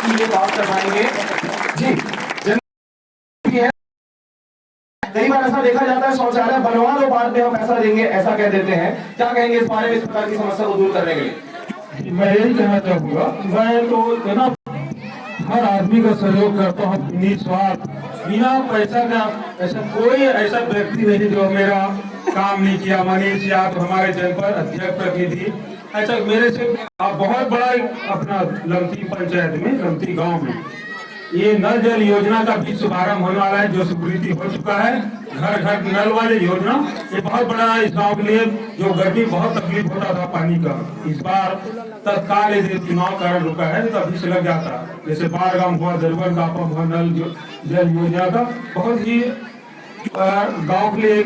के लिए बात करवाएंगे जी। कई बार ऐसा देखा जाता है शौचालय बनवा लो बाद में हम पैसा देंगे, ऐसा कह देते हैं। क्या कहेंगे इस बारे में, इस प्रकार की समस्या को दूर करने के लिए? मैं यही कहना चाहूंगा, मैं तो ना हर आदमी का सहयोग करता हूँ निस्वार्थ, बिना पैसा का। ऐसा कोई ऐसा व्यक्ति नहीं जो मेरा काम नहीं किया। मनीष यादव हमारे जनपद अध्यक्ष प्रतिनिधि, ऐसा मेरे से बहुत बड़ा अपना लमती पंचायत में, लमती गांव में ये नल जल योजना का भी शुभारंभ होने वाला है, जो स्वीकृति हो चुका है। घर घर नल वाले योजना, ये बहुत बड़ा इस गांव के लिए, जो गर्मी बहुत तकलीफ होता था पानी का, इस बार तत्काल यदि चुनाव कारण रुका है तो अभी से लग जाता। जैसे बाढ़ हुआ, दरबर का हुआ, नल जल योजना का बहुत ही गाँव के लिए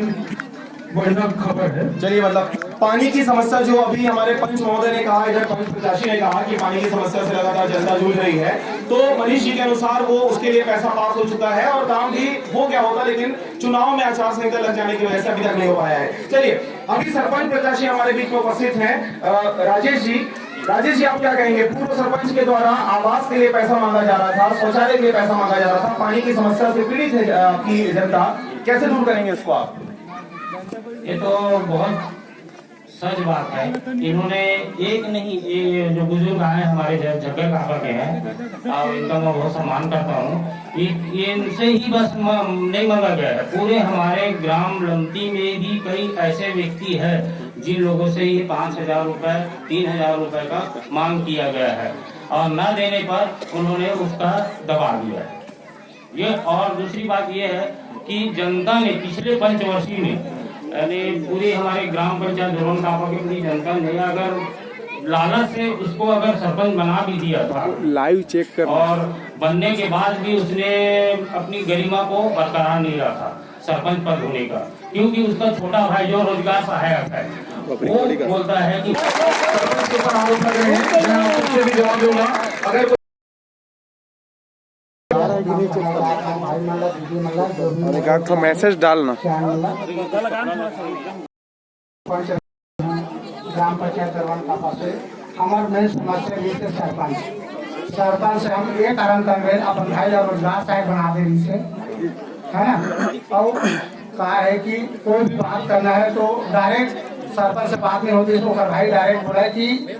बढ़िया खबर है। चलिए, मतलब पानी की समस्या जो अभी हमारे पंच महोदय ने कहा, इधर पंच प्रत्याशी ने कहा कि पानी की समस्या से लगातार जनता जूझ रही है, तो मनीष जी के अनुसार वो उसके लिए पैसा पास हो चुका है और काम भी हो गया होगा, लेकिन चुनाव में आचार संहिता लग जाने की वजह से अभी तक नहीं हो पाया है। चलिए, अभी सरपंच प्रत्याशी हमारे बीच में उपस्थित हैं। राजेश जी, आप क्या कहेंगे? पूर्व सरपंच के द्वारा आवास के लिए पैसा मांगा जा रहा था, शौचालय के लिए पैसा मांगा जा रहा था, पानी की समस्या से पीड़ित है आपकी जनता, कैसे दूर करेंगे इसको आप? ये तो बहुत सच बात है। इन्होंने एक नहीं, ये जो बुजुर्ग आए हमारे जग्गा काका के हैं और इनका मैं बहुत सम्मान करता हूँ। ये इनसे ही बस नहीं मांगा गया है, पूरे हमारे ग्राम लमती में भी कई ऐसे व्यक्ति है जिन लोगों से ये 5,000 रुपए 3,000 रुपए का मांग किया गया है और न देने पर उन्होंने उसका दबा दिया है ये। और दूसरी बात ये है कि जनता ने पिछले पंचवर्षीय में, यानी पूरी हमारे ग्राम पंचायत धोरण कापा की पूरी जनता ने अगर लालच से उसको अगर सरपंच बना भी दिया था, लाइव चेक कर, और बनने के बाद भी उसने अपनी गरिमा को बरकरार नहीं रखा सरपंच पद होने का, क्योंकि उसका छोटा भाई जो रोजगार सहायक है वो बोलता है कि सरपंच के ऊपर आरोप लग रहे हैं, मैं उससे भी जवाब दूंगा। अगर एक तो मैसेज डालना। ग्राम पंचायत हमारे मेन समस्या ये सरपंच से हम ये कारण कर रहे अपन भाई रोजगार सहायक बना दे रही है ना। और कहा है कि कोई भी बात करना है तो डायरेक्ट सरपंच से बात नहीं होती, तो भाई डायरेक्ट बोला कि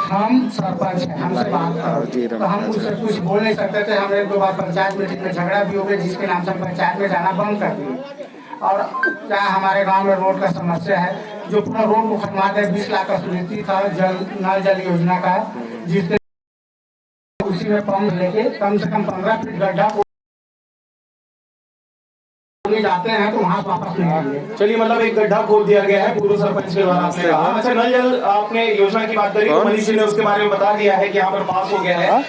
हम सरपंच हैं, हमसे बात करो। तो हम उससे कुछ बोल नहीं सकते थे। हम 1-2 बार पंचायत मीटिंग में झगड़ा भी हो गया, जिसके नाम से पंचायत में जाना बंद कर दिए। और क्या हमारे गांव में रोड का समस्या है, जो पूरा रोड को खत्मा दे, 20 लाख का स्वीकृति था नल जल योजना का, जिसके उसी में पंप लेके कम से कम 15 फीट गड्ढा जाते हैं तो वहाँ वापस नहीं आएंगे। चलिए, मतलब एक गड्ढा खोल दिया गया है पूर्व सरपंच के द्वारा, आपने कहा। अच्छा, नल जल आपने योजना की बात करी, मनीष जी ने उसके बारे में बता दिया है कि यहाँ पर पास हो गया है।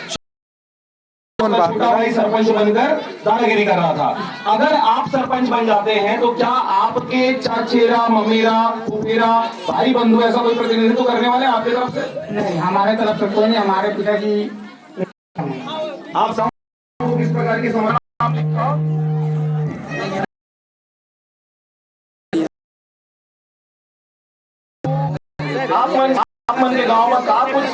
छोटा भाई सरपंच बनकर दादागिरी कर रहा था। अगर आप सरपंच बन जाते हैं तो क्या आपके चाचेरा, ममेरा, फुफेरा, भाई बंधु ऐसा कोई प्रतिनिधित्व करने वाले आपकी तरफ से? नहीं, हमारे तरफ से कोई नहीं। हमारे पिताजी आप किस प्रकार की समस्या आप मन के गांव में का कुछ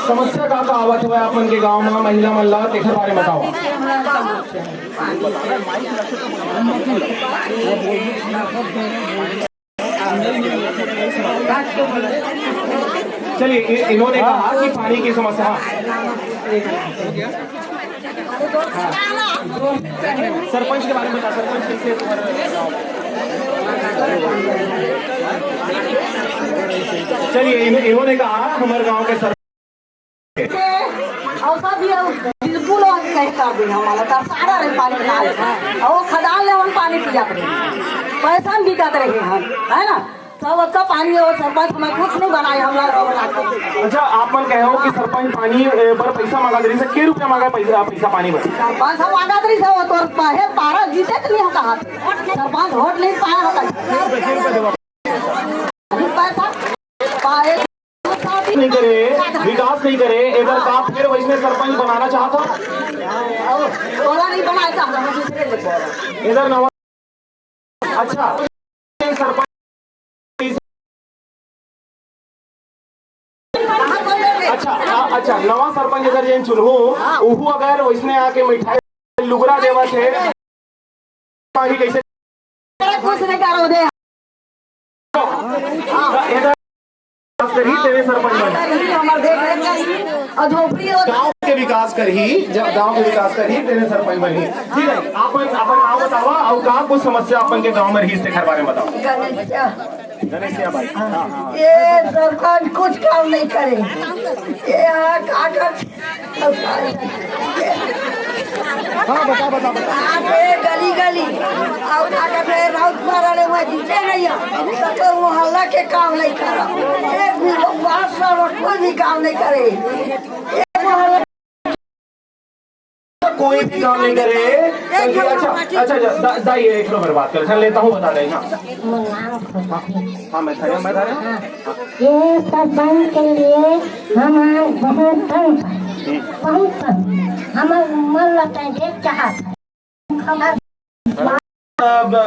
समस्या का आवत हुआ आप मन के गांव में, महिला मल्ला तेखर बारे में बताओ। चलिए, इन्होंने कहा कि पानी की समस्या, सरपंच के बारे में बता। सरपंच कैसे? चलिए, इन्होंने कहा हमारे गांव के सरपंच खदान ले पानी पिया पैसा भी बिकत रहे हम, है ना। सब पानी और सरपंच हमें कुछ नहीं बनाए हम लोग। अच्छा, आप मन कहो कि सरपंच पानी पर पैसा मांगा दे रही है, के रुपया मांगा पैसा पानी पर? सरपंच हम मांगा दे रही है तो पहले 12 जीते तो नहीं कहा सरपंच वोट नहीं पाया होता पैसा नहीं करे, विकास नहीं करे, इधर का फिर वैसे सरपंच बनाना चाहता, बोला नहीं बनाया चाहता हूँ, दूसरे लोग बोला। इधर नवा, अच्छा सरपंच, अच्छा नवा सरपंच इधर जैन चुनहू उहू अगर वैसने आके मिठाई लुगरा देवा थे ही कैसे कुछ नहीं करो दे इधर करी तेरे सरपंच बने हमारे देख रेख करी और झोपड़ी और गांव के विकास कर ही, जब गांव के विकास कर ही तेरे सरपंच बनी। ठीक है, अपन अपन आओ बतावा और का कुछ समस्या अपन के गांव में रही इसके घर बारे में बताओ। गणेश भाई, ये सरपंच कुछ काम नहीं करे, ये कागज आगे गली गली और कागज राउत मारने में जीते नहीं है, तो मोहल्ला के काम नहीं करा, एक भी बात कोई भी काम नहीं करे, एक मोहल्ला कोई भी काम नहीं करे। अच्छा अच्छा दाई एक नंबर बात कर लेता हूँ, बता रहे हाँ हाँ मैं था ये सरपंच के लिए हमारे बहुत बहुत हमारे मन लगता है देख चाहता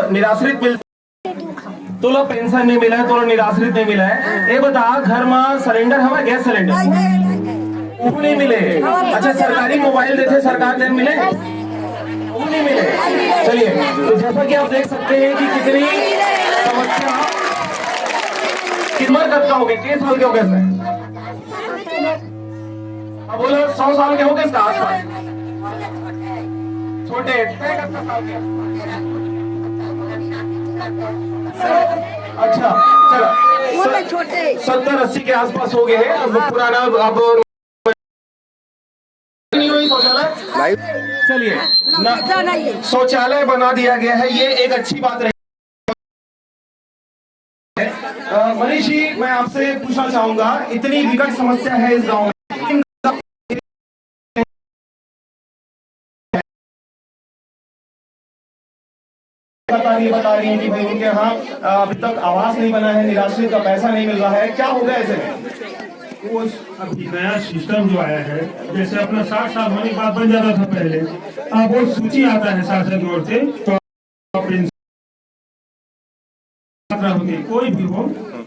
निराश्रित मिल तुला पेंशन नहीं मिला है, तुला निराश्रित नहीं मिला है, ये बता घर में सिलेंडर हवा गैस सिलेंडर वो नहीं मिले। अच्छा सरकारी मोबाइल देते सरकार ने मिले वो नहीं मिले। चलिए तो जैसा कि आप देख सकते हैं कि कितनी समस्या कितने कब का हो गए, 3 साल के हो गए सर, अब बोलो 100 साल के हो गए इसका आसपास छोटे अच्छा चलो छोटे 70-80 के आसपास हो गए हैं। अब पुराना अब नहीं हुई शौचालय, चलिए शौचालय बना दिया गया है, ये एक अच्छी बात रही। मनीष जी मैं आपसे पूछना चाहूंगा, इतनी विकट समस्या है इस गांव में, बता रही है कि भाई उनके यहाँ अभी तक आवास नहीं बना है, निराश्रित का पैसा नहीं मिल रहा है, क्या होगा ऐसे में? वो अभी नया सिस्टम जो आया है, जैसे अपना 60 साल होने के बाद बन जाता था पहले, अब वो सूची आता है शासन की ओर से, तो होगी कोई भी हो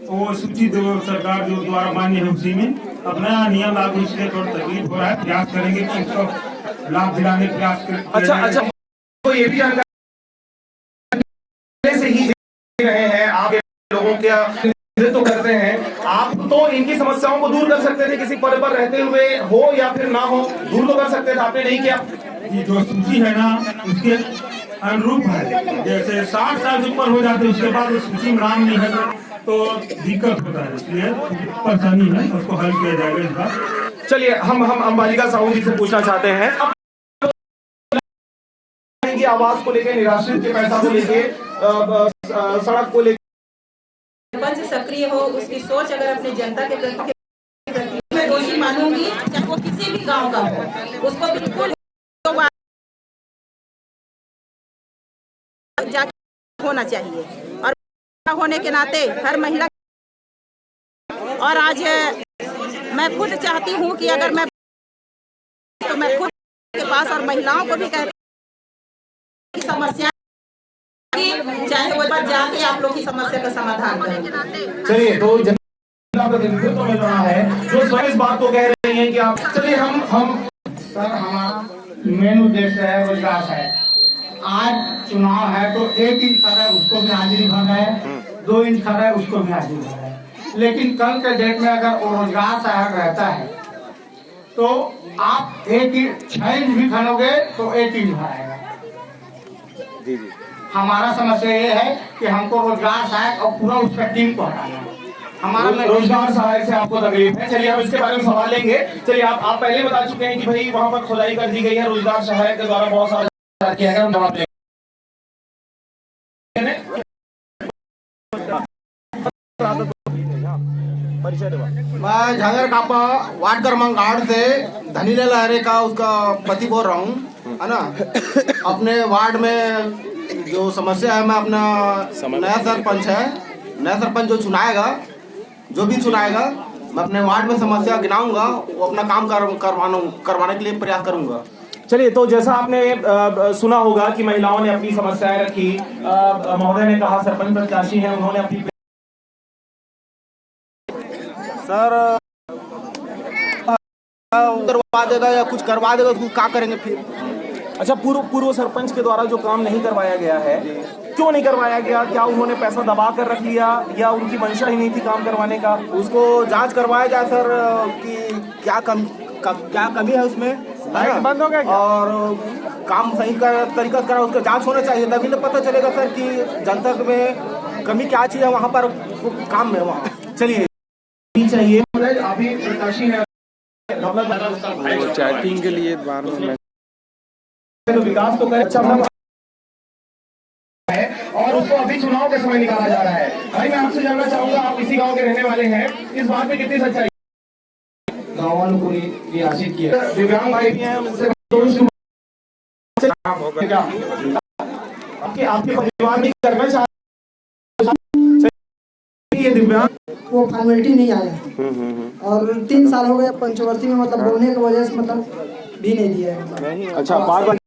वो सूची जो सरकार जो द्वारा मान्य है उसी में अपना नियम लागू, इसलिए थोड़ा तकलीफ हो रहा है, प्रयास करेंगे कि उसको लाभ दिलाने का प्रयास करें। अच्छा तो ये भी जानकारी से ही रहे हैं आप लोगों के तो करते हैं, आप तो इनकी समस्याओं को दूर कर सकते थे, किसी पद पर रहते हुए हो या फिर ना हो, दूर तो कर सकते थे, आपने नहीं किया। ये जो सूची है ना उसके अनुरूप है, जैसे 60 साल से ऊपर हो जाते हैं उसके बाद सूची में नाम नहीं है तो दिक्कत होता है, इसलिए परेशानी है, उसको हल किया जाएगा इस बार। चलिए हम अंबालिका साहू जी से पूछना चाहते हैं कि आवास को लेकर, निराश्रित के पैसा को लेकर, सड़क को लेकर सरपंच सक्रिय हो, उसकी सोच अगर अपनी जनता के प्रति मैं दोषी मानूंगी, चाहे वो किसी भी गांव का हो, उसको बिल्कुल जाके होना चाहिए, और होने के नाते हर महिला, और आज मैं खुद चाहती हूं कि अगर मैं तो मैं खुद के पास और महिलाओं को भी कहती की समस्या, चाहे वो बात जाके आप लोग की समस्या का समाधान करें। चलिए तो जनता का नेतृत्व मिल रहा है जो स्वयं इस बात को कह रही हैं कि आप, चलिए हम सर हमारा मेन उद्देश्य है रोजगार है। आज चुनाव है तो 1 इंच खड़ा है उसको भी हाजिरी भर है, 2 इंच खड़ा है उसको भी हाजिरी भर है, लेकिन कल के डेट में अगर वो रोजगार सहायक रहता है तो आप 1 इंच 6 इंच भी खड़ोगे तो 1 इंच भराएगा। हमारा समस्या ये है कि हमको रोजगार सहायक और पूरा उसका टीम को हटाना है। हमारा रोजगार सहायक से आपको तकलीफ है, चलिए हम इसके बारे में सवाल लेंगे। चलिए आप पहले बता चुके हैं कि भाई वहाँ पर खुदाई कर दी गई है, रोजगार सहायक के द्वारा बहुत सारा किया गया, हम जवाब देंगे। मैं झांगर कापा वार्ड क्रमांक 8 से धनीलाल लहरे का उसका पति बोल रहा हूँ, है ना। अपने वार्ड में जो समस्या है, मैं अपना नया सरपंच जो भी चुनाएगा मैं अपने वार्ड में समस्या गिनाऊंगा, वो अपना काम करवाने के लिए प्रयास करूंगा। चलिए, तो जैसा आपने सुना होगा कि महिलाओं ने अपनी समस्याएं रखी, महोदय ने कहा सरपंच प्रत्याशी हैं, उन्होंने अपनी सर करवा देगा या कुछ करवा देगा तो क्या करेंगे फिर? अच्छा, पूर्व सरपंच के द्वारा जो काम नहीं करवाया गया है, क्यों नहीं करवाया गया? क्या उन्होंने पैसा दबा कर रख लिया या उनकी मंशा ही नहीं थी काम करवाने का? उसको जांच करवाया जाए सर कि क्या कमी है उसमें, बंद हो गया क्या? और काम सही तरीका से करा, उसका जांच होना चाहिए, तभी तो पता चलेगा सर कि जनता में कमी क्या चीज़ है वहाँ पर काम में। वहाँ चलिए, चाहिए अभी प्रत्याशी है चैटिंग के लिए बार में तो विकास तो करे, अच्छा है, और उसको अभी चुनाव के समय निकाला जा रहा है। भाई, मैं आपसे जानना चाहूंगा, आप इसी गांव के रहने वाले हैं, इस बात में कितनी सच्चाई? गाँव वालों को ये आशिक किया, दिव्यांग भाई भी हैं, उनसे आपके परिवार में करना चाहते ये दिव्यांग, वो फॉर्मेलिटी नहीं आया और 3 साल हो गए पंचवर्षी में, मतलब बोलने की वजह से मतलब भी नहीं दिया है। अच्छा, बार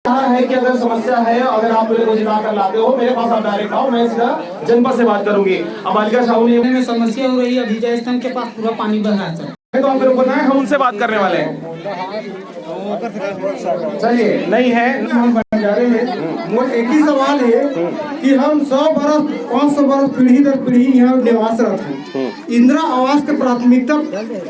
है कि अगर समस्या है, अगर आप मेरे को जिता कर लाते हो, मेरे पास आप डायरेक्ट आओ, मैं सीधा जनपद से बात करूंगी। अब बालिका साहू ने समस्या हो रही है, अभी जय स्तंभ के पास पूरा पानी बह रहा है, तो आप मेरे को बताएं, हम उनसे बात करने वाले हैं। चलिए, नहीं है, हम बंजारे में मोट एक ही सवाल है कि हम 100 बरस 500 बरस पीढ़ी दर पीढ़ी यहाँ निवास रहते हैं। इंदिरा आवास के प्राथमिकता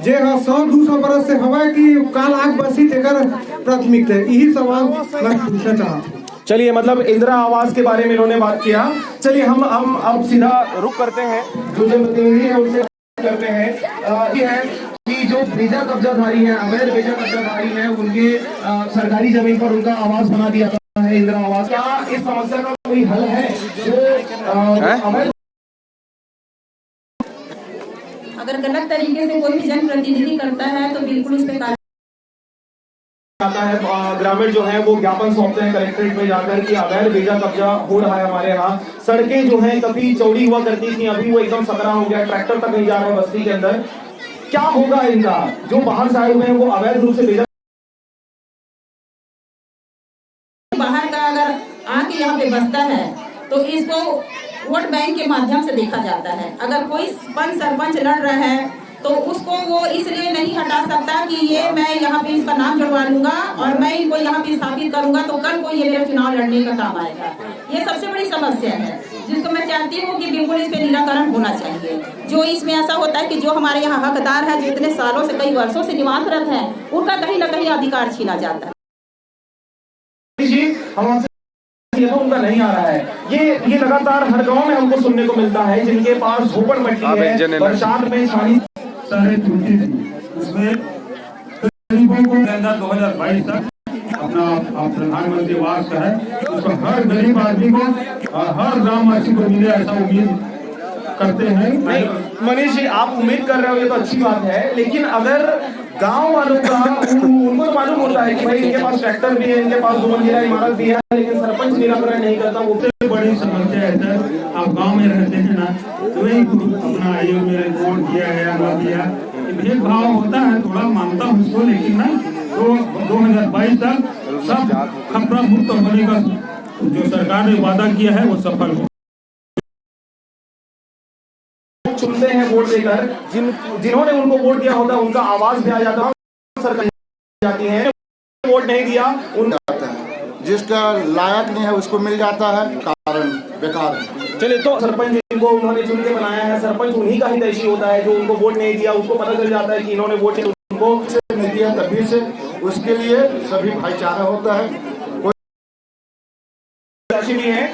जे 100-200 बरस से हवा की काल आग बसी तेकर प्राथमिकता है, यही सवाल मैं पूछना चाहता हूँ। चलिए, मतलब इंदिरा आवास के बारे में इन्होंने बात किया। चलिए, हम अब सीधा रुक करते हैं, जो जनप्रतिनिधि है उनसे करते हैं। ये है कि जो बेजा कब्जाधारी है, अवैध बेजा कब्जाधारी है, उनके सरकारी जमीन पर उनका आवास बना दिया है इंदिरा आवास। क्या इस समस्या का कोई हल है? जो अवैध, अगर गलत तरीके से कोई भी जनप्रतिनिधि करता है तो बिल्कुल उस पर आता है, ग्रामीण जो है वो ज्ञापन सौंपते हैं कलेक्ट्रेट में जाकर कि अवैध बेजा कब्जा हो रहा है हमारे यहाँ। सड़कें जो हैं कभी चौड़ी हुआ करती थी, अभी वो एकदम सकरा हो गया, ट्रैक्टर तक नहीं जा रहे बस्ती के अंदर। क्या होगा इनका? जो बाहर से आए हुए हैं वो अवैध रूप से बेजा, बाहर का अगर आके यहाँ पे बसता है तो इसको वोट बैंक के माध्यम से देखा जाता है। अगर कोई पंच सरपंच लड़ रहा है तो उसको वो इसलिए नहीं हटा सकता कि ये मैं यहाँ पे इसका नाम जुड़वा लूंगा और मैं इनको यहाँ पे स्थापित करूंगा तो कल को ये मेरा चुनाव लड़ने का काम आएगा। ये सबसे बड़ी समस्या है जिसको मैं चाहती हूँ कि बिल्कुल इस पे निराकरण होना चाहिए। जो इसमें ऐसा होता है कि जो हमारे यहाँ हकदार है, जो इतने सालों से कई वर्षों से निवासरत है, उनका कहीं न कहीं अधिकार छीना जाता है। उनका नहीं आ रहा है। ये लगातार हर गांव में हमको सुनने को मिलता है, जिनके पास झोपड़पट्टी है, बरसात में छानी सारे त्रुटि थी, उसमें गरीबों को 2022 तक अपना प्रधानमंत्री आवास का है, उसको हर गरीब आदमी को और हर ग्रामवासी को मिले, ऐसा उम्मीद करते हैं। नहीं मनीष जी, आप उम्मीद कर रहे हो ये तो अच्छी बात है, लेकिन अगर गांव वालों का उनको तो मालूम होता है कि भाई इनके पास ट्रैक्टर भी है, इनके पास 2 मंजिला इमारत भी है, लेकिन सरपंच निराकरण नहीं करता। वो बड़ी समस्या है सर, आप गांव में रहते हैं ना, तो वही अपना आयोग में रिपोर्ट किया है या ना दिया, भेदभाव होता है, थोड़ा मानता हूँ उसको, लेकिन ना तो 2022 तक सब खतरा मुक्त होने का जो सरकार ने वादा किया है वो सफल हो। चुनते हैं वोट देकर, जिन्होंने उनको वोट दिया होता है उनका आवाज भी आ जाता है, सरकार जाती है, वोट नहीं दिया उन जिसका लायक नहीं है उसको मिल जाता है, कारण बेकार है। चलिए, तो सरपंच जिनको उन्होंने चुन के बनाया है, सरपंच उन्हीं का हितैषी होता है। जो उनको वोट नहीं दिया उसको पता चल जाता है कि इन्होंने वोट उनको नहीं दिया, तभी से उसके लिए सभी भाईचारा होता है। कोई भी है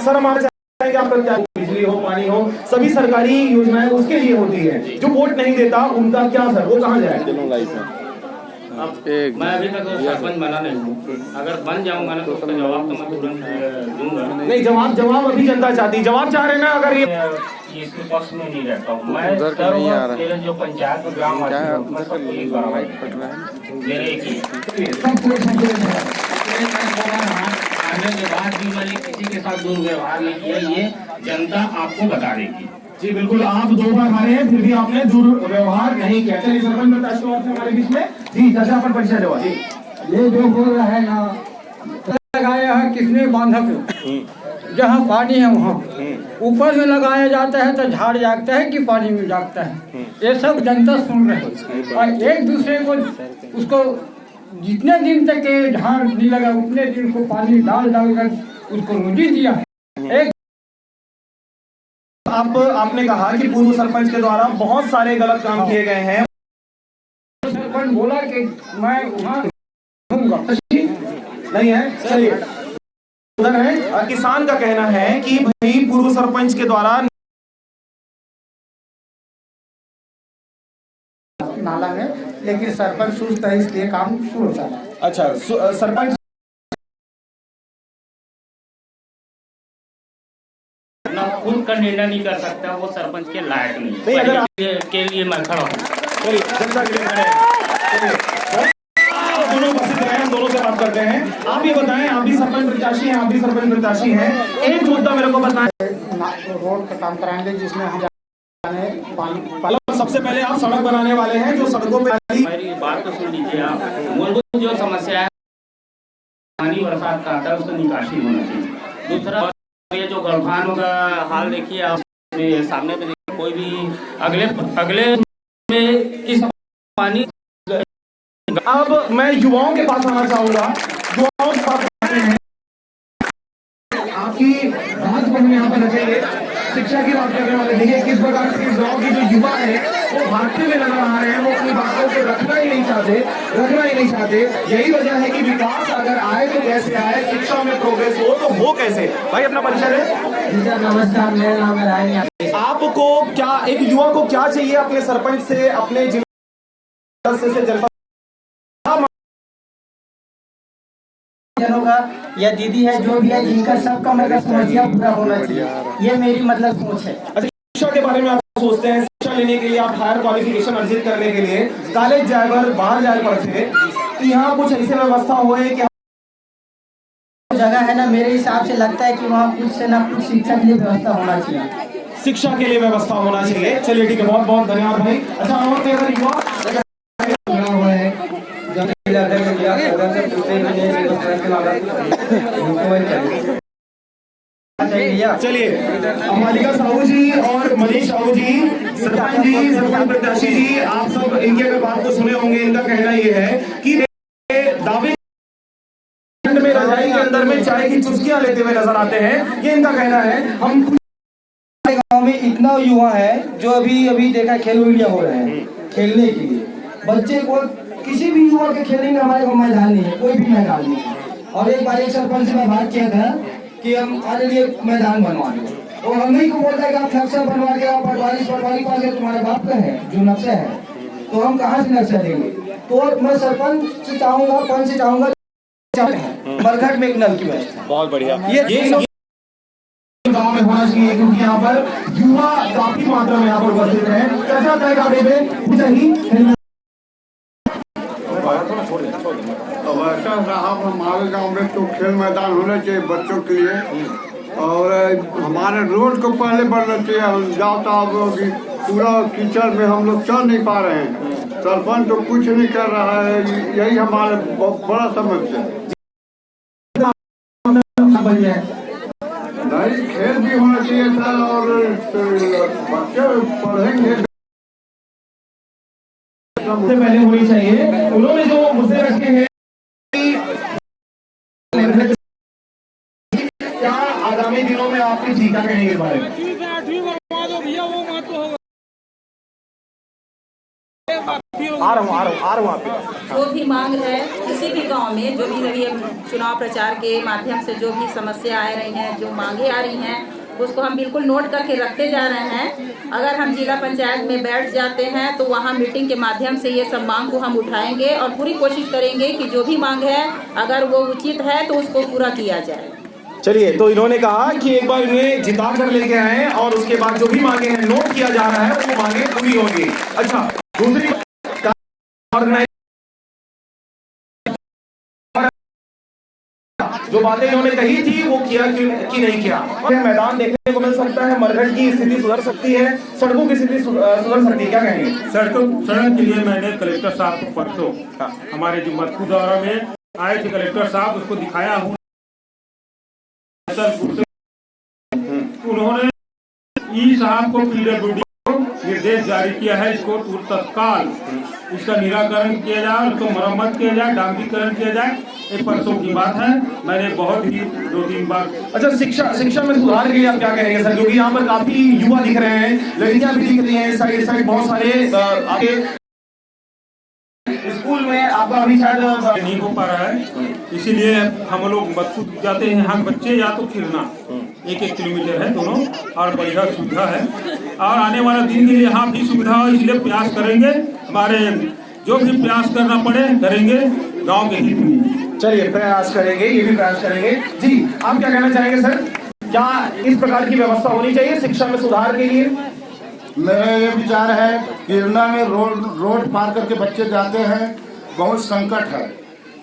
सर, हमारे बिजली हो, पानी हो, सभी सरकारी योजनाएं उसके लिए होती है। जो वोट नहीं देता उनका क्या सर, वो कहाँ जाए? मैं अभी तक सरपंच बना नहीं हूँ, अगर बन जाऊंगा ना तो उसका जवाब तो मैं तुरंत दूंगा। नहीं, जवाब अभी जनता चाहती, जवाब चाह रहे ना। अगर ये इसके पक्ष में नहीं रहता हूँ मैं, जो पंचायत में ग्राम आने के बाद भी मैंने किसी के साथ दुर्व्यवहार नहीं किया, ये जनता आपको बता देगी। जी बिल्कुल, आप 2 बार हारे हैं फिर भी आपने दुर्व्यवहार नहीं किया। चलिए सरपंच प्रत्याशी और हमारे बीच में जी चाचा अपन परिचय दो जी। ये जो बोल रहा है ना, लगाया है किसने बांधक, जहाँ पानी है वहाँ ऊपर में लगाया जाता है तो झाड़ जागता है कि पानी में जागता है, ये सब जनता सुन रहे हैं। और एक दूसरे को उसको जितने दिन तक ये झाड़ नहीं लगा उतने दिन को पानी डाल कर उसको रोजी दिया है। एक आपने कहा कि पूर्व सरपंच के द्वारा बहुत सारे गलत काम किए गए हैं। सरपंच बोला कि मैं वहाँ रहूंगा, नहीं है, चलिए उधर है। और किसान का कहना है कि भाई पूर्व सरपंच के द्वारा नाला में, लेकिन सरपंच सुस्त है इसलिए काम शुरू चला। अच्छा सरपंच अपना खुद का निर्णय नहीं कर सकता, वो सरपंच के लायक नहीं नहीं, अगर आप- के लिए मैं खड़ा हूँ। चलिए जनता के लिए खड़े हैं। चलिए, दोनों उपस्थित रहे, हम दोनों से बात करते हैं। आप ये बताएं, आप भी सरपंच प्रत्याशी हैं, आप भी सरपंच प्रत्याशी हैं, एक मुद्दा मेरे को बताएं। रोड का काम कराएंगे जिसमें हम जाने पानी। सबसे पहले आप सड़क बनाने वाले हैं, जो सड़कों पे मेरी बात तो सुन लीजिए आप। मूलभूत जो समस्या है पानी बरसात का आता है उसको निकासी होना चाहिए। दूसरा ये जो गलखानों का हाल देखिए आप सामने में देखिए, कोई भी अगले में किस पानी। अब मैं युवाओं के पास आना चाहूंगा। युवाओं के पास आते हैं, आपकी बात को हम यहाँ पर रखेंगे, शिक्षा की बात करने वाले। देखिए किस प्रकार से इस गाँव के जो युवा है वो भागते हुए नजर आ रहे हैं, वो अपनी बातों को रखना ही नहीं चाहते। यही वजह है कि विकास अगर आए तो कैसे आए, शिक्षा में प्रोग्रेस हो तो हो कैसे। भाई अपना परिचय है। नमस्कार, मेरा नाम है राय। आपको क्या, एक युवा को क्या चाहिए अपने सरपंच से, अपने जिला से जनपद जनों का या दीदी है जो भी है जिनका सबका मतलब समस्या पूरा होना चाहिए, ये मेरी मतलब सोच है। शिक्षा के बारे में आप सोचते हैं, शिक्षा लेने के लिए आप हायर क्वालिफिकेशन अर्जित करने के लिए कॉलेज जाए बाहर जाए पड़ते, तो यहाँ कुछ ऐसी व्यवस्था हो कि जगह है ना, मेरे हिसाब से लगता है कि वहाँ कुछ से ना कुछ शिक्षा के लिए व्यवस्था होना चाहिए। शिक्षा के लिए व्यवस्था होना चाहिए। चलिए ठीक है, बहुत बहुत धन्यवाद भाई। अच्छा और अगर युवा चलिए मालिका साहू जी और मनीष साहू जी, सरपंच प्रत्याशी जी, आप सब इनके अगर बात को सुने होंगे। इनका कहना ये है कि दावे में रजाई के अंदर में चाय की चुस्कियां लेते हुए नजर आते हैं, ये इनका कहना है। हम गाँव में इतना युवा है जो अभी देखा खेल इंडिया हो रहे हैं, खेलने के लिए बच्चे को किसी भी युवा के खेलने में हमारे को मैदान नहीं है, कोई भी मैदान नहीं है। और एक बार एक सरपंच से मैं बात किया था कि हम हमारे लिए मैदान बनवा दें, और हम नहीं को बोलता है कि आप नक्शा बनवा के आप पटवारी पास तुम्हारे बाप का है जो नक्शा है, तो हम कहाँ से नक्शा देंगे। तो मैं सरपंच से चाहूँगा, पंच से चाहूँगा मरघट में एक नल की व्यवस्था। बहुत बढ़िया, ये गाँव में होना चाहिए, क्योंकि यहाँ पर युवा काफी मात्रा में यहाँ पर उपस्थित है। कैसा तय तो वैसा साहब हमारे गांव में तो खेल मैदान होना चाहिए बच्चों के लिए, और हमारे रोड को पहले बढ़ना चाहिए। हम जाओ साहब पूरा कीचड़ में हम लोग चल नहीं पा रहे हैं, सरपंच तो कुछ नहीं कर रहा है, यही हमारे बड़ा समस्या है। नहीं खेल भी होना चाहिए था, और बच्चे पढ़ेंगे सबसे पहले होनी चाहिए। उन्होंने जो मुद्दे रखे हैं, क्या आगामी दिनों में आपकी जीता कहेंगे के बारे में? आ रहा हूँ आपके पास। जो भी मांग है किसी भी गांव में, जो भी अभी चुनाव प्रचार के माध्यम से जो भी समस्या आ रही हैं, जो मांगे आ रही हैं, उसको हम बिल्कुल नोट करके रखते जा रहे हैं। अगर हम जिला पंचायत में बैठ जाते हैं तो वहाँ मीटिंग के माध्यम से ये सब मांग को हम उठाएंगे और पूरी कोशिश करेंगे कि जो भी मांग है अगर वो उचित है तो उसको पूरा किया जाए। चलिए, तो इन्होंने कहा कि एक बार इन्हें जिता कर लेके आए और उसके बाद जो भी मांगे हैं नोट किया जा रहा है, वो मांगे पूरी होंगी। अच्छा, दूसरी जो बातें इन्होंने कही थी वो किया कि नहीं किया। मैदान देखने को मिल सकता है, मरघट की स्थिति सुधर सकती है, सड़कों की स्थिति सुधर सकती है, क्या कहेंगे? सड़क के लिए मैंने कलेक्टर साहब को परसों हमारे जो मधुपुर दौरा में आए थे कलेक्टर साहब, उसको दिखाया हूँ। उन्होंने ई साहब को पीडब्ल्यूडी को निर्देश जारी किया है, इसको तत्काल इसका निराकरण किया जाए, उसको मरम्मत किया जाए, डामरीकरण किया जाए। ये परसों की बात है, मैंने बहुत ही 2-3 बार। अच्छा, शिक्षा में सुधार के लिए आप क्या कहेंगे सर? क्योंकि यहाँ पर काफी युवा दिख रहे हैं, लड़कियां भी दिख रही हैं, साइड बहुत सारे आगे स्कूल में आपका अभी शायद नहीं हो पा रहा है, इसीलिए हम लोग मधुपुर जाते हैं। यहाँ बच्चे या तो फिरना 1-1 किलोमीटर है दोनों, और बढ़िया सुविधा है, और आने वाला दिन के लिए यहाँ भी सुविधा हो, इसलिए प्रयास करेंगे, हमारे जो भी प्रयास करना पड़े करेंगे गांव के हित में। चलिए, प्रयास करेंगे, ये भी प्रयास करेंगे। जी, आप क्या कहना चाहेंगे सर? क्या इस प्रकार की व्यवस्था होनी चाहिए शिक्षा में सुधार के लिए? मेरा ये विचार है, किरना में रोड पार करके बच्चे जाते हैं, बहुत संकट है,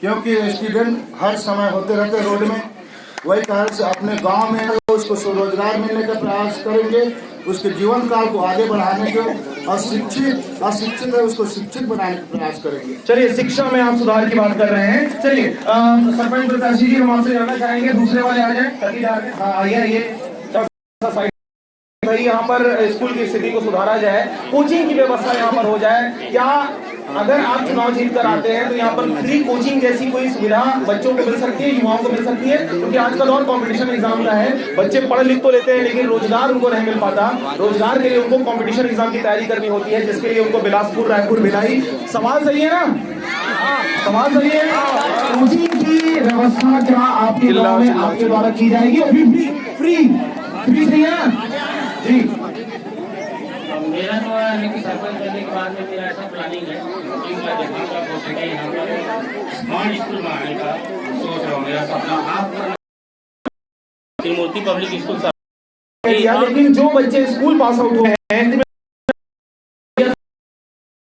क्योंकि स्टूडेंट हर समय होते रहते रोड में। वही कारण से अपने गांव में उसको स्वरोजगार मिलने का प्रयास करेंगे, उसके जीवन काल को आगे बढ़ाने के, अशिक्षित है उसको शिक्षित बनाने का प्रयास करेंगे। चलिए, शिक्षा में आप सुधार की बात कर रहे हैं। चलिए, सरपंच प्रत्याशी जी, हम आपसे जानना चाहेंगे, दूसरे वाले आ जाए, आइए। भाई, यहाँ पर स्कूल की स्थिति को सुधारा जाए, कोचिंग की व्यवस्था यहाँ पर हो जाए। क्या अगर आप चुनाव जीत कर आते हैं तो यहाँ पर फ्री कोचिंग जैसी कोई सुविधा बच्चों को मिल सकती है, युवाओं को मिल सकती है? क्योंकि आज का दौर कंपटीशन एग्जाम का है, बच्चे पढ़ लिख तो लेते हैं लेकिन रोजगार उनको नहीं मिल पाता। रोजगार के लिए उनको कंपटीशन एग्जाम की तैयारी करनी होती है, जिसके लिए उनको बिलासपुर, रायपुर, भिलाई। सवाल सही है ना? सवाल सही है। कोचिंग की व्यवस्था क्या आपके गाँव में आपके द्वारा की जाएगी? अभी फ्री सही है ना जी? मेरा तो है कि सरपंच बनने के बाद में मेरा ऐसा प्लानिंग है कि मैं देखूंगा हो सके यहाँ पर स्मार्ट स्कूल में आने का सोच रहा हूँ। मेरा सपना आप त्रिमूर्ति पब्लिक स्कूल सर, लेकिन जो बच्चे स्कूल पास आउट हुए हैं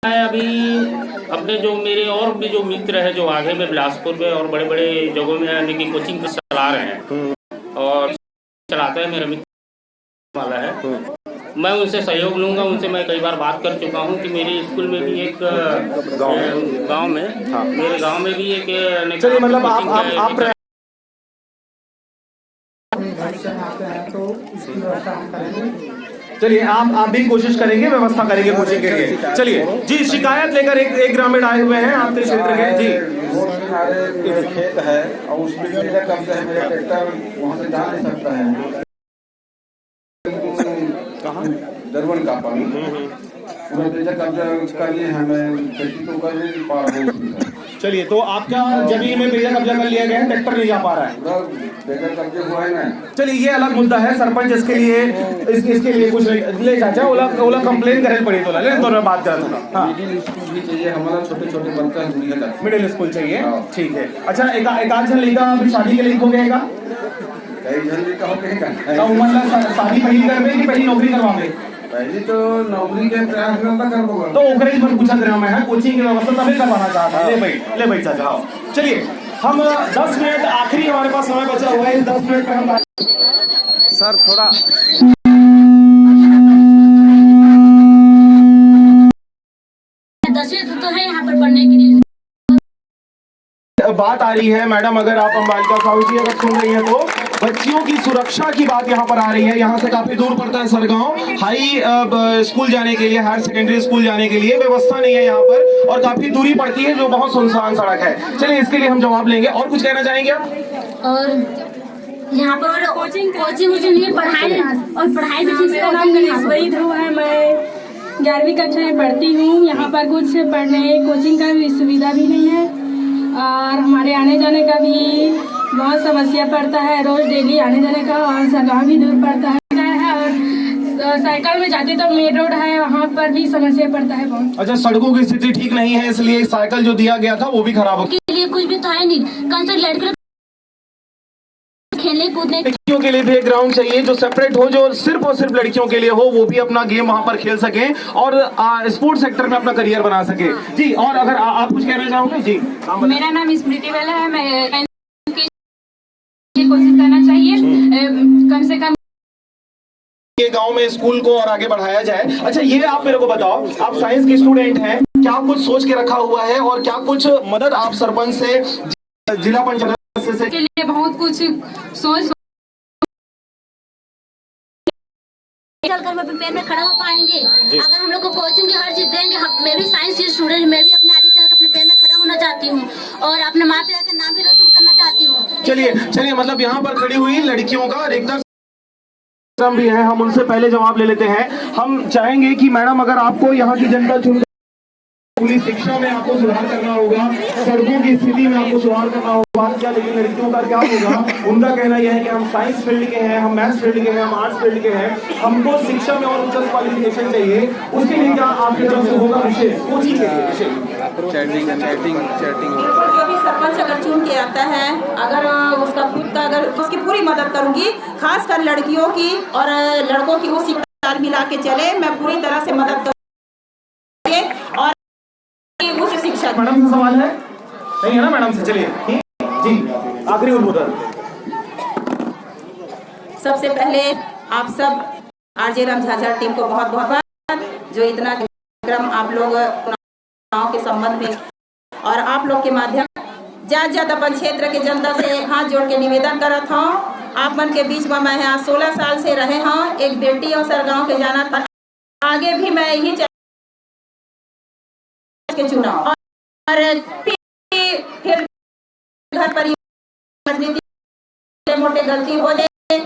अभी अपने जो मेरे और भी जो मित्र है जो आगे में बिलासपुर में और बड़े बड़े जगहों में यानी कि कोचिंग चला रहे हैं और चलाता है मेरा मित्र वाला है, मैं उनसे सहयोग लूंगा। उनसे मैं कई बार बात कर चुका हूं कि मेरे स्कूल में भी एक गांव में मेरे गांव में भी एक चलिए, मतलब आप तो इसकी व्यवस्था हम करेंगे। चलिए, आप भी कोशिश करेंगे, व्यवस्था करेंगे कोचिंग के लिए। चलिए जी, शिकायत लेकर एक ग्रामीण आए हुए हैं आपके क्षेत्र के। जी, खेत है और उसमें मेरा कब्जा है, मेरा ट्रैक्टर वहाँ से जा नहीं सकता है। दरवन का पानी पूरा कब्जा कर लिए हैं, मैं खेती तो कर नहीं पा रहा हूँ। चलिए, तो आपका जमीन में बेजा कब्जा कर लिया गया है, ट्रैक्टर नहीं जा पा रहा है, बेजा कब्जा हुआ है ना। चलिए, ये अलग मुद्दा है। सरपंच इसके लिए कुछ ले चाचा ओला कंप्लेन करे पड़ी तो ले तो मैं बात कर रहा था। मिडिल स्कूल भी चाहिए हमारा, छोटे बच्चा मिडिल स्कूल चाहिए, ठीक है। अच्छा, एक आध जन लड़का अभी शादी के लिए हो गएगा, कई जन लड़का हो गएगा, शादी पहली कर कि पहली नौकरी करवाओगे? पहले तो नौकरी के प्रयास में कर दूंगा, तो ओकरे पर पूछा कर मैं कोचिंग की व्यवस्था तभी करवाना चाहता हूँ। ले भाई चाचा, आओ। चलिए, हम 10 मिनट आखिरी हमारे पास समय बचा हुआ है, 10 मिनट में हम सर थोड़ा तो है यहाँ पर पढ़ने के लिए बात आ रही है। मैडम, अगर आप अंबालिका साहू जी अगर सुन रही हैं तो बच्चियों की सुरक्षा की बात यहाँ पर आ रही है। यहाँ से काफी दूर पड़ता है सरगांव, हाई स्कूल जाने के लिए, हायर सेकेंडरी स्कूल जाने के लिए व्यवस्था नहीं है यहाँ पर, और काफी दूरी पड़ती है जो बहुत सुनसान सड़क है। चलिए, इसके लिए हम जवाब लेंगे। और कुछ कहना चाहेंगे आप? और यहाँ पर कोचिंग लिए पढ़ाई और पढ़ाई भी ठीक से वही ध्रुव है। मैं 11वीं कक्षा में पढ़ती हूँ। यहाँ पर कुछ पढ़ने कोचिंग का भी सुविधा भी नहीं है और हमारे आने जाने का भी बहुत समस्या पड़ता है, रोज डेली आने जाने का, और सरगांव भी दूर पड़ता है और साइकिल में जाते तो मेन रोड है, वहाँ पर भी समस्या पड़ता है बहुत। अच्छा, सड़कों की स्थिति ठीक नहीं है, इसलिए साइकिल जो दिया गया था वो भी खराब हो गया। के लिए कुछ भी तो है नहीं, कौन सा लड़के खेलने कूदने, लड़कियों के लिए भी एक ग्राउंड चाहिए जो सेपरेट हो, जो सिर्फ और सिर्फ लड़कियों के लिए हो, वो भी अपना गेम वहां पर खेल सके और स्पोर्ट्स सेक्टर में अपना करियर बना सके। जी, और अगर आप कुछ कहना चाहोगे? जी, मेरा नाम स्मृति वाला है, मैं ये गांव में स्कूल को और आगे बढ़ाया जाए। अच्छा, ये आप मेरे को बताओ, आप साइंस के स्टूडेंट हैं, क्या कुछ सोच के रखा हुआ है और क्या कुछ मदद आप सरपंच से, जिला पंचायत से के लिए बहुत कुछ सोच चलकर हम अपने पैर में खड़ा हो पाएंगे अगर हम लोग को कोचिंग की हर चीज देंगे। मैं भी साइंस की स्टूडेंट, मैं भी अपने आगे चलकर अपने पैर में खड़ा होना चाहती हूँ और अपने माँ पिता का नाम भी रोशन करना चाहती हूँ। चलिए मतलब यहाँ पर खड़ी हुई लड़कियों का एक भी है, हम उनसे पहले जवाब ले लेते हैं। हम चाहेंगे कि मैडम, अगर आपको यहाँ की जनता चुन, पूरी शिक्षा में आपको सुधार करना होगा, सड़कों की स्थिति में आपको सुधार करना होगा, क्या लेकिन लड़कियों का क्या होगा? उनका कहना यह है कि हम साइंस फील्ड के हैं, हम मैथ्स फील्ड के हैं, हम आर्ट्स फील्ड के हैं, हमको शिक्षा में और उच्च क्वालिफिकेशन चाहिए। उसके लिए क्या आपकी तरफ से होगा विशेष कोचिंग के लिए? जो भी सरपंच अगर चुन के आता है, अगर उसका खुद का, अगर उसकी पूरी मदद करूंगी, खासकर लड़कियों की और लड़कों की, वो शिक्षा मिला के चले, मैं पूरी तरह से मदद करूंगी। और उच्च शिक्षा। मैडम से सवाल है? नहीं है ना मैडम से? चलिए जी, आखिरी उद्बोधन। सबसे पहले आप सब आरजे रामझाझा टीम को बहुत बहुत जो इतना कार्यक्रम आप लोग चुनाव के संबंध में और आप लोग के माध्यम ज्यादा अपन क्षेत्र के जनता से हाथ जोड़ के निवेदन करत हूँ। आप मन के बीच में मैं यहाँ 16 साल से रहे हूँ, एक बेटी और सरगांव के जाना था, आगे भी मैं यही के चुनाव और फिर घर पर राजनीति मोटे गलती हो जाए,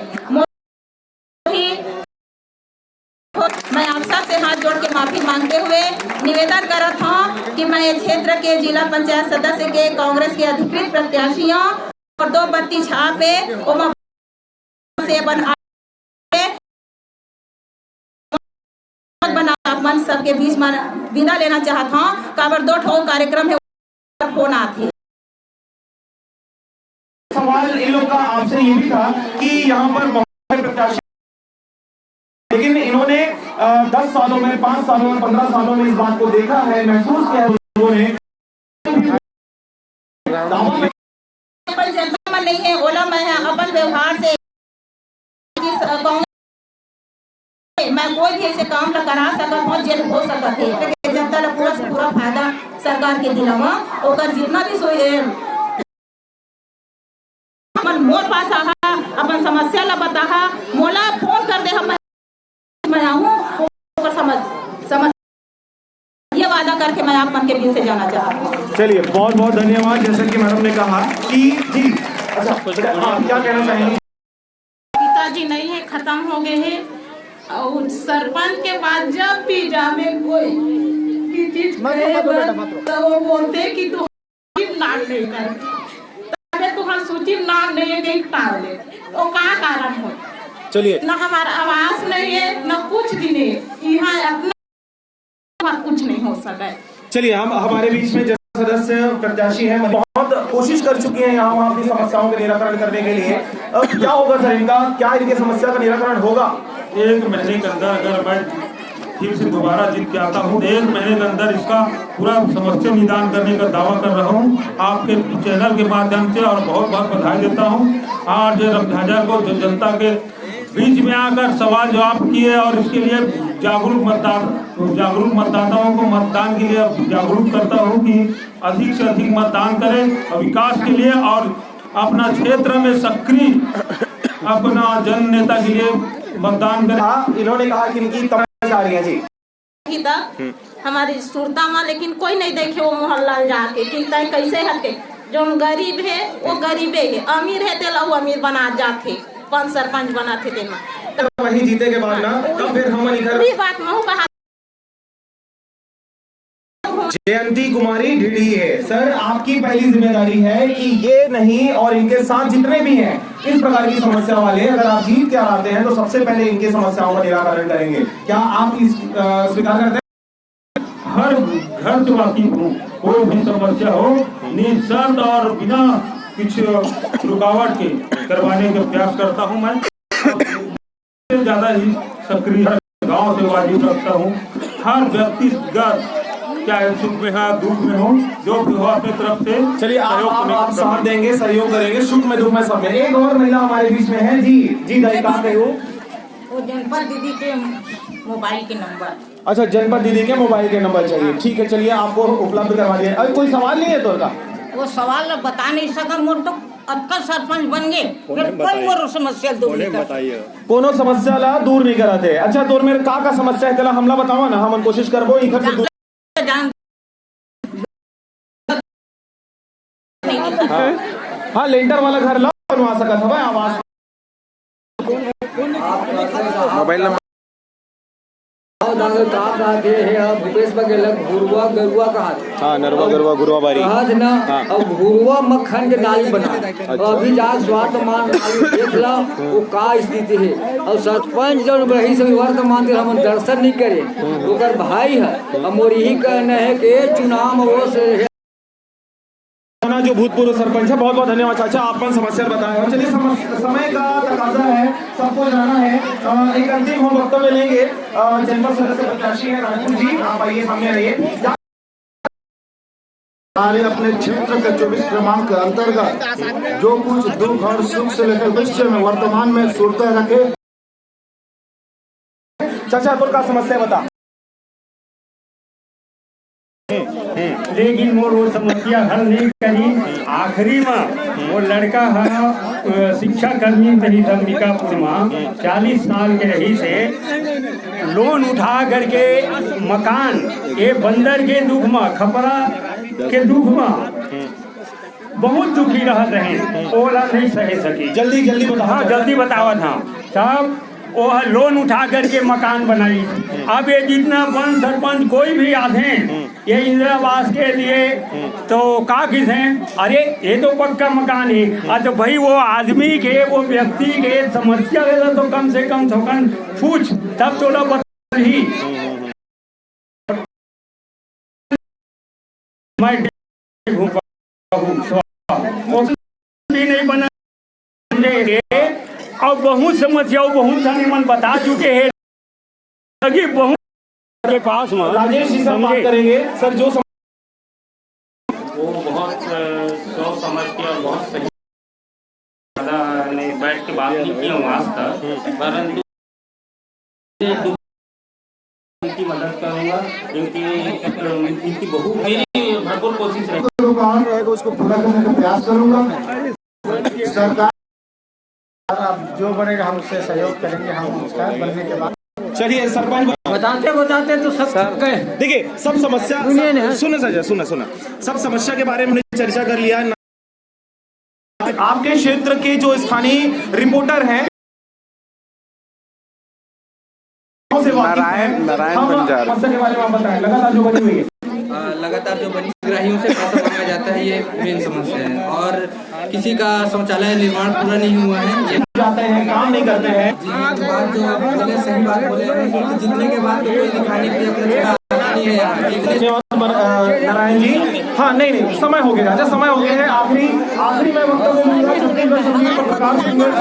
मैं आप सब से हाथ जोड़ के माफी मांगते हुए निवेदन करत हूँ कि मैं क्षेत्र के जिला पंचायत सदस्य के कांग्रेस के अधिकृत प्रत्याशियों और 2 बत्ती छापे से बना मन सबके बीच में विदा लेना चाहता हूँ। काबर 2 ठो कार्यक्रम है, फोन आते। सवाल इन लोग का आपसे ये भी था कि यहाँ पर प्रत्याशी, लेकिन इन्होंने 10 सालों में, 5 सालों में, 15 सालों में इस बात को देखा है, महसूस किया है उन्होंने। जनता नहीं है, ओला मैं है अपन व्यवहार से मैं कोई भी ऐसे काम न करा सकत हूँ जेल हो सकत है। जनता ला पूरा से पूरा फायदा सरकार के दिलावा, ओकर जितना भी सोई अपन मोर पास आहा, अपन समस्या ला बताहा, मोला फोन कर दे, हम मैं आऊँ ओकर समझ ये वादा करके मैं आप मन के बीच से जाना चाहता हूँ। चलिए बहुत बहुत धन्यवाद। जैसा कि मैडम ने कहा कि जी, अच्छा आप क्या कहना चाहेंगे? पिताजी नहीं है, खत्म हो गए हैं और सरपंच के बाद जब भी जावे कोई चीज तो वो बोलते कि तू नाम नहीं कर, तो हम सूची नाम नहीं है कहीं टाल दे, तो क्या कारण हो? चलिए, न हमारा आवास नहीं है, न कुछ भी नहीं है, यहाँ अपना कुछ नहीं हो सका है। चलिए, हम हमारे बीच में सदस्य प्रत्याशी हैं, बहुत कोशिश कर चुकी हैं यहाँ वहाँ अपनी समस्याओं का निराकरण करने के लिए। अब क्या होगा सर इनका, क्या इनके समस्या का निराकरण होगा? 1 महीने के अंदर अगर मैं फिर से दोबारा जीत के आता हूँ, 1 महीने के अंदर इसका पूरा समस्या निदान करने का दावा कर रहा हूँ आपके चैनल के माध्यम से, और बहुत बहुत बधाई देता हूँ आरजे रामझाझा को, जो जनता के बीच में आकर सवाल जवाब किए और इसके लिए जागरूक मतदाताओं को मतदान के लिए जागरूक करता हूँ कि अधिक से अधिक मतदान करें और विकास के लिए, और अपना क्षेत्र में सक्रिय अपना जन नेता के लिए मतदान करें। इन्होंने कहा कि इनकी तमन्ना आ रही है जी हमारी सुरता में, लेकिन कोई नहीं देखे वो मोहल्ला जाके कि कैसे हटे, जो गरीब है वो गरीबे है, अमीर है तो लहू अमीर बना जाते, कौन सरपंच बना थे देना तो वही जीते के बाद ना, तब फिर हम इधर बात में कहा जयंती कुमारी ढीढ़ी है। सर, आपकी पहली जिम्मेदारी है कि ये नहीं और इनके साथ जितने भी हैं इस प्रकार की समस्या वाले, अगर आप जीत के आते हैं तो सबसे पहले इनके समस्याओं का निराकरण करेंगे। क्या आप इस स्वीकार करते हैं? हर घर से वाकिफ हूँ, कोई भी समस्या हो निःशर्त और बिना कुछ रुकावट के करवाने का प्रयास करता हूँ। मैं ज्यादा ही सक्रिय गांव से वाजिब रखता हूँ। हर व्यक्तिगत चाहे सुख में हो दुख में हो, जो भी हो अपनी तरफ से। चलिए, आप साथ देंगे, सहयोग करेंगे, सुख में दुख में सब में। एक और महिला हमारे बीच में है जी, दाई कहाँ गई हो? वो जनपद दीदी के मोबाइल के नंबर। अच्छा, जनपद दीदी के मोबाइल के नंबर चाहिए। ठीक है, चलिए आपको उपलब्ध करवा दिया। अभी कोई सवाल नहीं है तो का? वो सवाल बता नहीं सका, मोर तो अक्कल सरपंच बन गए, फिर कोई मोर समस्या दूर नहीं कर, कोनो समस्या ला दूर नहीं कराते। अच्छा, तो मेरे का समस्या है चला हमला बताओ ना, हम कोशिश करबो इधर से दूर। हाँ, लेंटर वाला घर ला बनवा सकत हवा आवाज। मोबाइल नंबर भूपेश बघेल गुरुआ गरुआ कहा, हाँ, नरवा गरुआ गुरुआ बारी ना, अब गुरुआ मक्खन के डाली बना। अभी जा वर्तमान देख ला वो का स्थिति है। और सरपंच जो रही से वर्तमान के हम दर्शन नहीं करे, ओकर भाई है। हम यही कहना है कि चुनाव अवश्य जो भूतपूर्व सरपंच है। बहुत बहुत धन्यवाद चाचा, आप अपन समस्या बताए। और चलिए, समय का तकाजा है, सबको जाना है। एक अंतिम हम वक्तव्य लेंगे। जनपद सदस्य प्रत्याशी है राजू जी, आप आइए, सामने आइए। हमारे अपने क्षेत्र के 24 क्रमांक के अंतर्गत जो कुछ दुख और सुख से लेकर भविष्य में वर्तमान में सुरता रखे। चाचा, तो का समस्या बता। लेकिन वो समस्या हल नहीं करी। आखिरी में वो लड़का है शिक्षा कर्मी रही अंबिकापुर में, 40 साल के रही से लोन उठा करके मकान ये बंदर के दुख में, खपरा के दुख में बहुत दुखी रह रहे, ओला नहीं सह सकी। जल्दी जल्दी बताओ। हाँ, जल्दी बतावा था साहब। वो लोन उठा करके मकान बनाई। अब ये जितना वन सरपंच कोई भी आते ये इंदिरा आवास के लिए तो का किसे, अरे ये तो पक्का मकान है। तो भाई वो आदमी के, वो व्यक्ति के समस्या है तो कम से कम थोकन पूछ, तब थोड़ा बता ही मैं नहीं बना। और बहुत समस्या बहुत सारे मन बता चुके हैं, लगी बहुत के पास में। राजेश जी से बात करेंगे सर। जो वो बहुत सोच समझ के और बहुत सही ने बैठ के बात नहीं की हूँ आज तक, परंतु उनकी मदद करूँगा, इनकी बहुत मेरी भरपूर कोशिश रहेगी, उसको पूरा करने का प्रयास करूँगा। सरकार अब जो बनेगा हम उससे सहयोग करेंगे। हम उसका बनने के बाद चलिए सरपंच बताते तो सब गए। देखिए, सब समस्या सुना सब समस्या के बारे में चर्चा कर लिया। आपके क्षेत्र के जो स्थानीय रिपोर्टर हैं नारायण बंजार समस्या के बारे में आप बताएं। लगातार जो बनी हुई है, लगातार जो हितग्राहियों से पैसा मांगा जाता है, ये मेन समस्या है। और किसी का शौचालय निर्माण पूरा नहीं हुआ है, जाते हैं काम नहीं करते हैं। जी, बात जो बोले सही बात बोले हैं, क्योंकि जीतने के बाद तो कोई दिखाने के लिए अपना नहीं है यहाँ। नारायण जी, हाँ, नहीं समय हो गया, समय हो गया है। आखिरी मैं वक्तव्य दूंगा।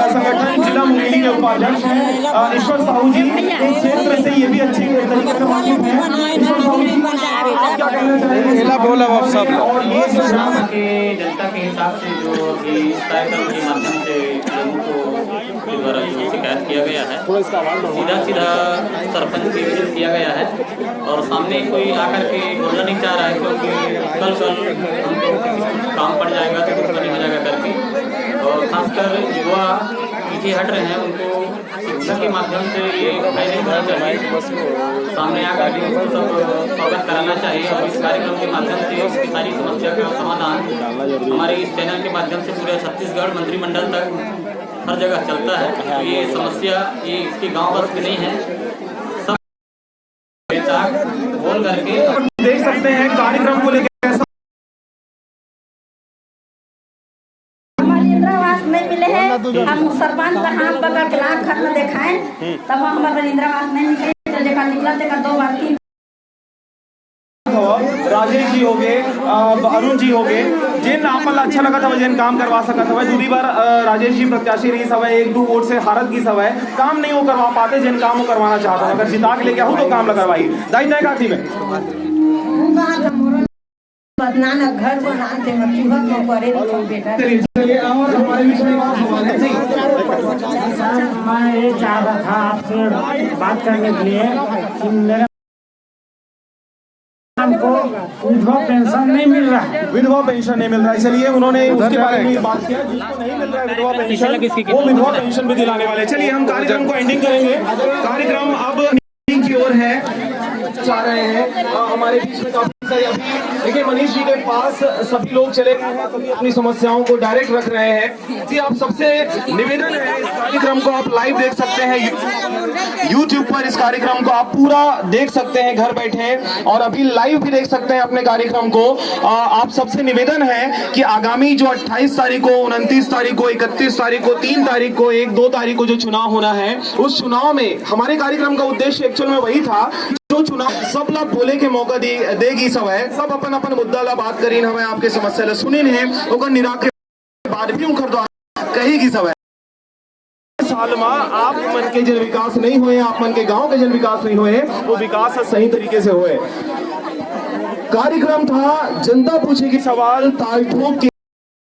संगठन जिला मुंगेली के उपाध्यक्ष हैं ईश्वर साहू जी, इस क्षेत्र से ये भी अच्छी तरीके से वाकिफ हैं। ईश्वर साहू जी, आप क्या कहना चाहेंगे? बोला आप सब और ये ग्राम के जनता के हिसाब से जो अभी कार्यक्रम के माध्यम से लोगों को द्वारा जो शिकायत किया गया है, सीधा सरपंच के विरुद्ध किया गया है। और सामने कोई आकर के बोलना नहीं चाह रहा है, क्योंकि कल हमको काम पड़ जाएगा तो कुछ नहीं हो जाएगा करके। और खासकर युवा पीछे हट रहे हैं, उनको शिक्षा के माध्यम से ये फायदे होना चाहिए, सामने आकर के उनको सब अवगत कराना चाहिए। और इस कार्यक्रम के माध्यम से उसकी सारी समस्या का समाधान हमारे इस चैनल के माध्यम से पूरे छत्तीसगढ़ मंत्रिमंडल तक हर जगह चलता है। तो ये समस्या ये इसके गाँव बस में नहीं है, सब बोल करके देख सकते हैं कार्यक्रम को लेकर इंदिरा आवास नहीं मिले हैं। हम सरपंच का हाथ पकड़ के लाख खत में दिखाएं, तब हमारे इंदिरा आवास नहीं मिले। तो देखा निकला, देखा 2 बार 3 राजेश जी हो गए, अरुण जी हो गए, जिन आपल अच्छा लगा था जिन काम करवा सका था। दूसरी बार राजेश जी प्रत्याशी रही सवय 1-2 वोट से हारत की सवय काम नहीं हो करवा पाते, जिन काम को करवाना चाहता हूँ। अगर जिता के लेके आऊँ तो काम लगवाई दाई काठी में बदना न घर बना दे मकीबत न करे बेटा। चलिए और हमारे बीच में और सवाल है जी। मैं ये चाह रहा था आपसे बात करने के लिए कि मेरे को विधवा पेंशन नहीं मिल रहा है। विधवा पेंशन नहीं मिल रहा है, इसलिए उन्होंने उसके बारे में बात किया। जिसको नहीं मिल रहा है विधवा पेंशन, वो विधवा पेंशन भी दिलाने वाले। चलिए हम कार्यक्रम को एंडिंग करेंगे। कार्यक्रम अब एंडिंग की ओर है, जा रहे हैं। हमारे बीच में काफी सारे अभी देखिए मनीष जी के पास सभी लोग चले गए हैं, सभी अपनी समस्याओं को डायरेक्ट रख रहे हैं। जी आप सबसे निवेदन है, इस कार्यक्रम को आप लाइव देख सकते हैं YouTube पर। इस कार्यक्रम को आप पूरा देख सकते हैं घर बैठे, और अभी लाइव भी देख सकते हैं अपने कार्यक्रम को। आप सबसे निवेदन है कि आगामी जो 28 तारीख को, 29 तारीख को, 31 तारीख को, 3 तारीख को, 1-2 तारीख को जो चुनाव होना है, उस चुनाव में हमारे कार्यक्रम का उद्देश्य एक्चुअल में वही था। जो चुनाव सब ला बोले के मौका देगी सब है, सब अपन अपन मुद्दा ला बात करीन, हमें आपके समस्या ला सुनी है, ओकर निराकरण बाद भी उखर दो कहेगी सब है। साल में आप मन के जन विकास नहीं हुए, आप मन के गांव के जन विकास नहीं हुए, वो विकास सही तरीके से हुए। कार्यक्रम था जनता पूछेगी सवाल, ताल ठोक के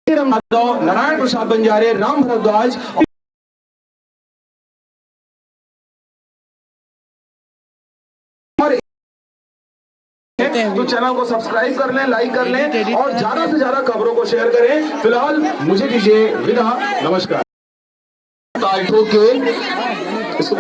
नारायण प्रसाद बंजारे, राम भारद्वाज। तो चैनल को सब्सक्राइब कर लें, लाइक कर लें और ज्यादा से ज्यादा खबरों को शेयर करें। फिलहाल मुझे दीजिए विदा, नमस्कार। ताल ठोक के इसको